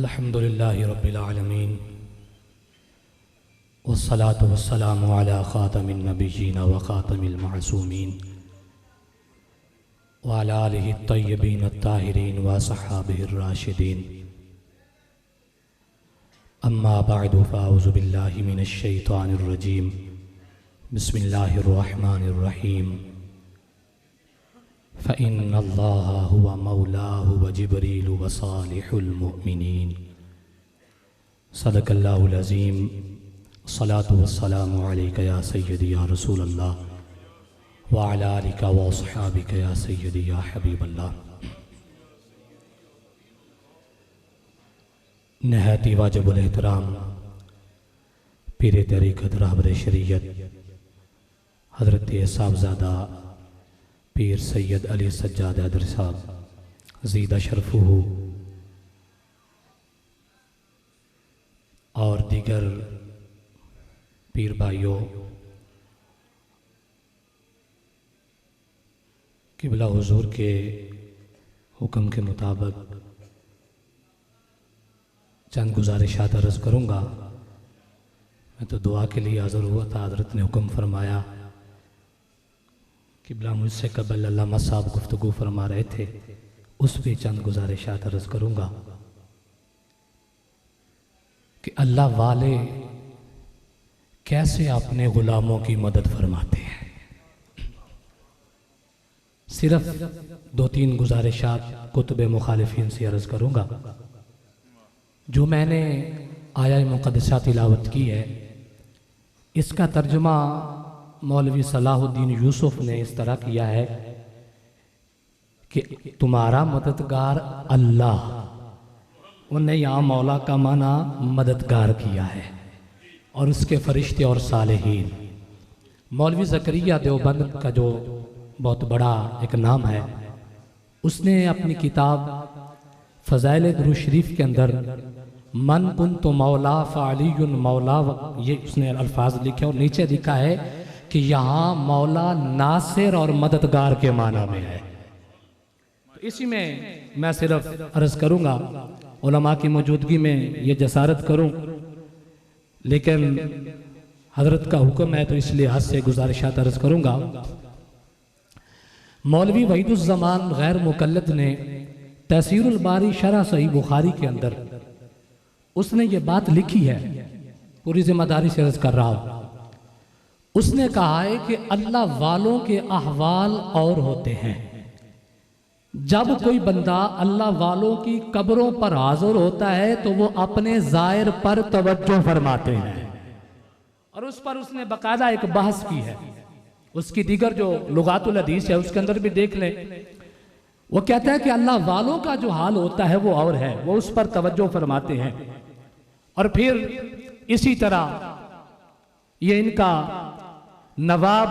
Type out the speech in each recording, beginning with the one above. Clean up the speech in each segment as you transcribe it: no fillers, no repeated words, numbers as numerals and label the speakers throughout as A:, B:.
A: الحمدللہ رب العالمین والصلاة والسلام علی خاتم النبیین وخاتم المعصومین وعلی آلہ الطیبین الطاہرین وصحابہ الراشدین اما بعد فاعوذ باللہ من الشیطان الرجیم بسم اللہ الرحمن الرحیم فإن اللہ هو مولاہ وجبریل وصالح المؤمنین صدق اللہ العظیم الصلاة والسلام علیکہ یا سیدی یا رسول اللہ وعلی آلکہ واصحابکہ یا سیدی یا حبیب اللہ۔ نہایت واجب الاحترام پیر طریقت رہبر شریعت حضرت صاحبزادہ پیر سید علی سجاد حیدر صاحب زیدہ شرفہ اور دیگر پیر بھائیوں، قبلہ حضور کے حکم کے مطابق چند گزارشات عرض کروں گا۔ میں تو دعا کے لیے حاضر ہوا تھا، حضرت نے حکم فرمایا، قبلہ مجھ سے قبل علامہ صاحب گفتگو فرما رہے تھے، اس پہ چند گزارشات عرض کروں گا کہ اللہ والے کیسے اپنے غلاموں کی مدد فرماتے ہیں۔ صرف دو تین گزارشات کتب مخالفین سے عرض کروں گا۔ جو میں نے آیہ مقدسہ تلاوت کی ہے، اس کا ترجمہ مولوی صلاح الدین یوسف نے اس طرح کیا ہے کہ تمہارا مددگار اللہ، انہوں نے یہاں مولا کا معنی مددگار کیا ہے، اور اس کے فرشتے اور صالحین۔ مولوی زکریا دیوبند کا جو بہت بڑا ایک نام ہے، اس نے اپنی کتاب فضائل درود شریف کے اندر من کنت مولا فعلی مولا، یہ اس نے الفاظ لکھے اور نیچے لکھا ہے کہ یہاں مولا ناصر اور مددگار کے معنی میں ہے۔ اسی میں صرف عرض کروں گا، علماء کی موجودگی میں یہ جسارت کروں، لیکن حضرت کا حکم ہے تو اس لحاظ سے گزارشات عرض کروں گا۔ مولوی وحید الزمان غیر مقلد نے تفسیر الباری شرح صحیح بخاری کے اندر اس نے یہ بات لکھی ہے، پوری ذمہ داری سے عرض کر رہا ہوں۔ اس نے کہا ہے کہ اللہ والوں کے احوال اور ہوتے ہیں۔ جب کوئی بندہ اللہ والوں کی قبروں پر حاضر ہوتا ہے تو وہ اپنے زائر پر توجہ فرماتے ہیں، اور اس پر اس نے باقاعدہ ایک بحث کی ہے۔ اس کی دیگر جو لغات الحدیث ہے اس کے اندر بھی دیکھ لیں۔ وہ کہتا ہے کہ اللہ والوں کا جو حال ہوتا ہے وہ اور ہے، وہ اس پر توجہ فرماتے ہیں۔ اور پھر اسی طرح یہ ان کا نواب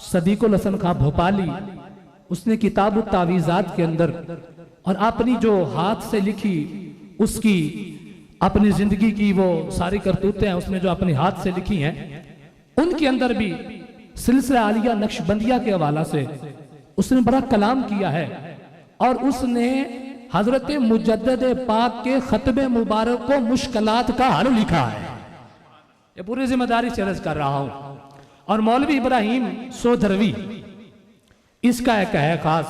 A: صدیق الحسن خان بھوپالی، اس نے کتاب التعویذات کے اندر اور اپنی جو ہاتھ سے لکھی اس کی اپنی زندگی کی وہ ساری کرتوتیں ہیں، اس نے جو اپنی ہاتھ سے لکھی ہیں، ان کے اندر بھی سلسلہ عالیہ نقشبندیہ کے حوالہ سے اس نے بڑا کلام کیا ہے، اور اس نے حضرت مجدد پاک کے خطب مبارک کو مشکلات کا حل لکھا ہے۔ یہ پوری ذمہ داری سے عرض کر رہا ہوں۔ اور مولوی ابراہیم سودھروی، اس کا ایک ہے خاص،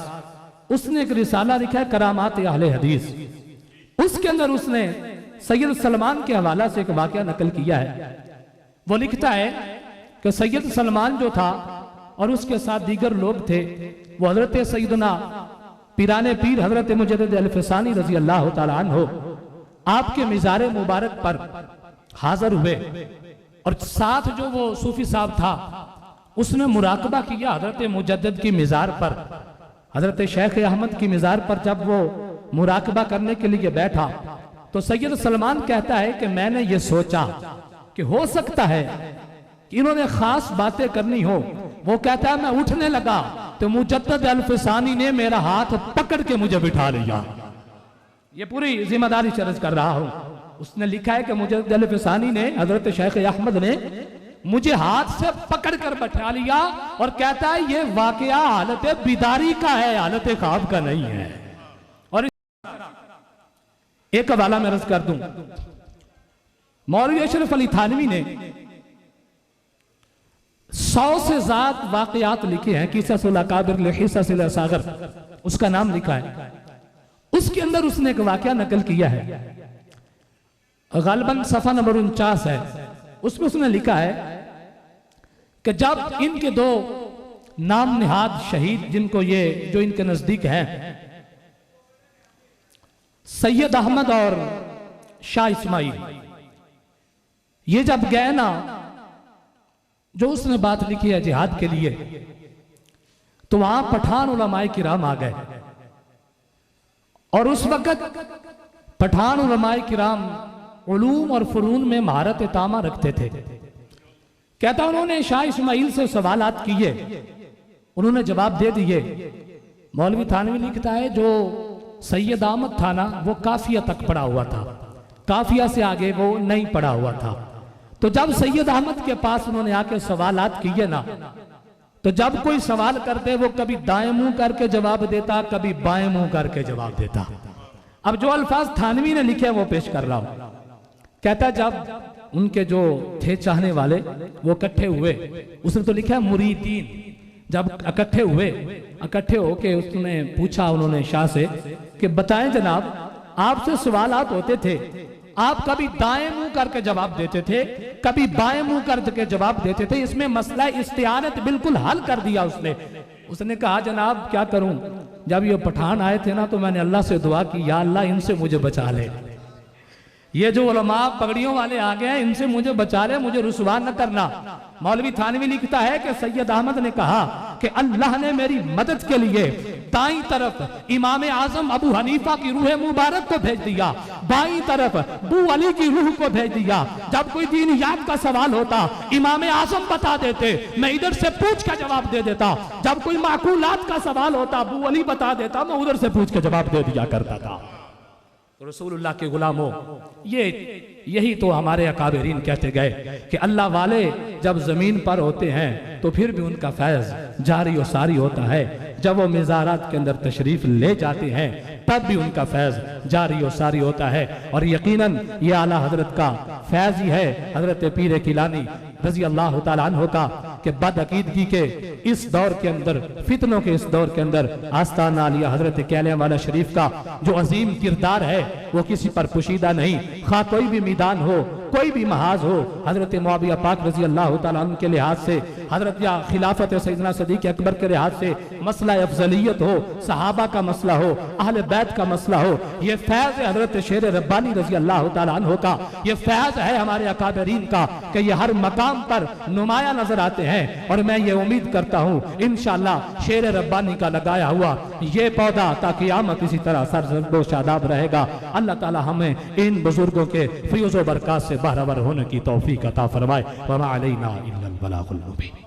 A: اس نے ایک رسالہ لکھا ہے کرامات اہل حدیث، اس کے اندر اس نے سید سلمان کے حوالہ سے ایک واقعہ نقل کیا ہے۔ وہ لکھتا ہے کہ سید سلمان جو تھا اور اس کے ساتھ دیگر لوگ تھے، وہ حضرت سیدنا پیران پیر حضرت مجدد الفسانی رضی اللہ تعالیٰ عنہ آپ کے مزار مبارک پر حاضر ہوئے، اور ساتھ جو وہ صوفی صاحب تھا اس نے مراقبہ کیا حضرت مجدد کی مزار پر۔ حضرت شیخ احمد کی مزار پر جب وہ مراقبہ کرنے کے لیے بیٹھا تو سید سلمان کہتا ہے کہ میں نے یہ سوچا کہ ہو سکتا ہے کہ انہوں نے خاص باتیں کرنی ہو۔ وہ کہتا ہے میں اٹھنے لگا تو مجدد الفسانی نے میرا ہاتھ پکڑ کے مجھے بٹھا لیا۔ یہ پوری ذمہ داری سے عرض کر رہا ہوں۔ اس نے لکھا ہے کہ مجدد الفسانی نے، حضرت شیخ احمد نے مجھے ہاتھ سے پکڑ کر بٹھا لیا، اور کہتا ہے یہ واقعہ حالت بیداری کا ہے، حالت خواب کا نہیں ہے۔ اور ایک حوالہ میں عرض کر دوں، مولوی اشرف علی تھانوی نے 100 سے زائد واقعات لکھے ہیں، قصص الاکابر لقصص الاصاغر اس کا نام لکھا ہے۔ اس کے اندر اس نے ایک واقعہ نقل کیا ہے، غالباً صفحہ نمبر 49 ہے، اس میں اس نے لکھا ہے کہ جب ان کے دو نام نہاد شہید جن کو یہ جو ان کے نزدیک ہیں سید احمد اور شاہ اسماعیل، یہ جب گئے نا، جو اس نے بات لکھی ہے جہاد کے لیے، تو وہاں پٹھان علماء کرام آ گئے، اور اس وقت پٹھان علماء کرام علوم اور فنون میں مہارت تامہ رکھتے تھے۔ کہتا انہوں نے شاہ اسماعیل سے سوالات کیے، انہوں نے جواب دے دیے۔ مولوی تھانوی لکھتا ہے جو سید احمد تھا نا وہ کافیہ تک پڑھا ہوا تھا، کافیہ سے آگے وہ نہیں پڑھا ہوا تھا۔ تو جب سید احمد کے پاس انہوں نے آ کے سوالات کیے نا، تو جب کوئی سوال کرتے وہ کبھی دائیں منہ کر کے جواب دیتا، کبھی بائیں منہ کر کے جواب دیتا۔ اب جو الفاظ تھانوی نے لکھے وہ پیش کر رہا ہوں۔ کہتا جب ان کے جو تھے چاہنے والے وہ اکٹھے ہوئے، اس نے تو لکھا ہے مریدین، جب اکٹھے ہوئے، اکٹھے ہو کے اس نے پوچھا انہوں نے شاہ سے کہ بتائیں جناب، آپ سے سوالات ہوتے تھے، آپ کبھی دائیں منہ کر کے جواب دیتے تھے، کبھی بائیں منہ کر کے جواب دیتے تھے، اس میں مسئلہ استعانت بالکل حل کر دیا اس نے کہا جناب کیا کروں، جب یہ پٹھان آئے تھے نا تو میں نے اللہ سے دعا کی یا اللہ ان سے مجھے بچا لے، یہ جو علماء پگڑیوں والے آگئے ہیں ان سے مجھے بچا لے، مجھے رسوا نہ کرنا۔ مولوی تھانوی لکھتا ہے کہ سید احمد نے کہا کہ اللہ نے میری مدد کے لیے دائیں طرف امام اعظم ابو حنیفہ کی روح مبارک کو بھیج دیا، بائیں طرف ابو علی کی روح کو بھیج دیا۔ جب کوئی دینیات کا سوال ہوتا امام اعظم بتا دیتے، میں ادھر سے پوچھ کے جواب دے دیتا۔ جب کوئی معقولات کا سوال ہوتا ابو علی بتا دیتا، میں ادھر سے پوچھ کے جواب دے دیا کرتا تھا۔ رسول اللہ کے غلاموں، یہی تو ہمارے اکابرین کہتے گئے کہ اللہ والے جب زمین پر ہوتے ہیں تو پھر بھی ان کا فیض جاری و ساری ہوتا ہے، جب وہ مزارات کے اندر تشریف لے جاتے ہیں تب بھی ان کا فیض جاری و ساری ہوتا ہے۔ اور یقیناً یہ اعلیٰ حضرت کا فیض ہی ہے، حضرت پیر کیلانی رضی اللہ تعالیٰ عنہ کا، کہ بد عقیدگی کے اس دور کے اندر، فتنوں کے اس دور کے اندر آستانہ عالیہ حضرت کیلیاں والا شریف کا جو عظیم کردار ہے وہ کسی پر پوشیدہ نہیں، خواہ کوئی بھی میدان ہو، کوئی بھی محاذ ہو، حضرت معاویہ پاک رضی اللہ تعالیٰ عنہ کے لحاظ سے، حضرت یا خلافت سیدنا صدیق اکبر کے لحاظ سے، مسئلہ افضلیت ہو، صحابہ کا مسئلہ ہو، اہل بیت کا مسئلہ ہو، یہ فیض ہے حضرت شیر ربانی رضی اللہ تعالیٰ عنہ کا، یہ فیض ہے ہمارے اکابرین کا کہ یہ ہر مقام پر نمایاں نظر آتے ہیں۔ اور میں یہ امید کرتا ہوں انشاءاللہ شیر ربانی کا لگایا ہوا یہ پودا تا قیامت اسی طرح سرسبز و شاداب رہے گا۔ اللہ تعالی ہمیں ان بزرگوں کے فیض و برکات سے بہرور ہونے کی توفیق عطا فرمائے۔ وما علینا الا البلاغ المبین۔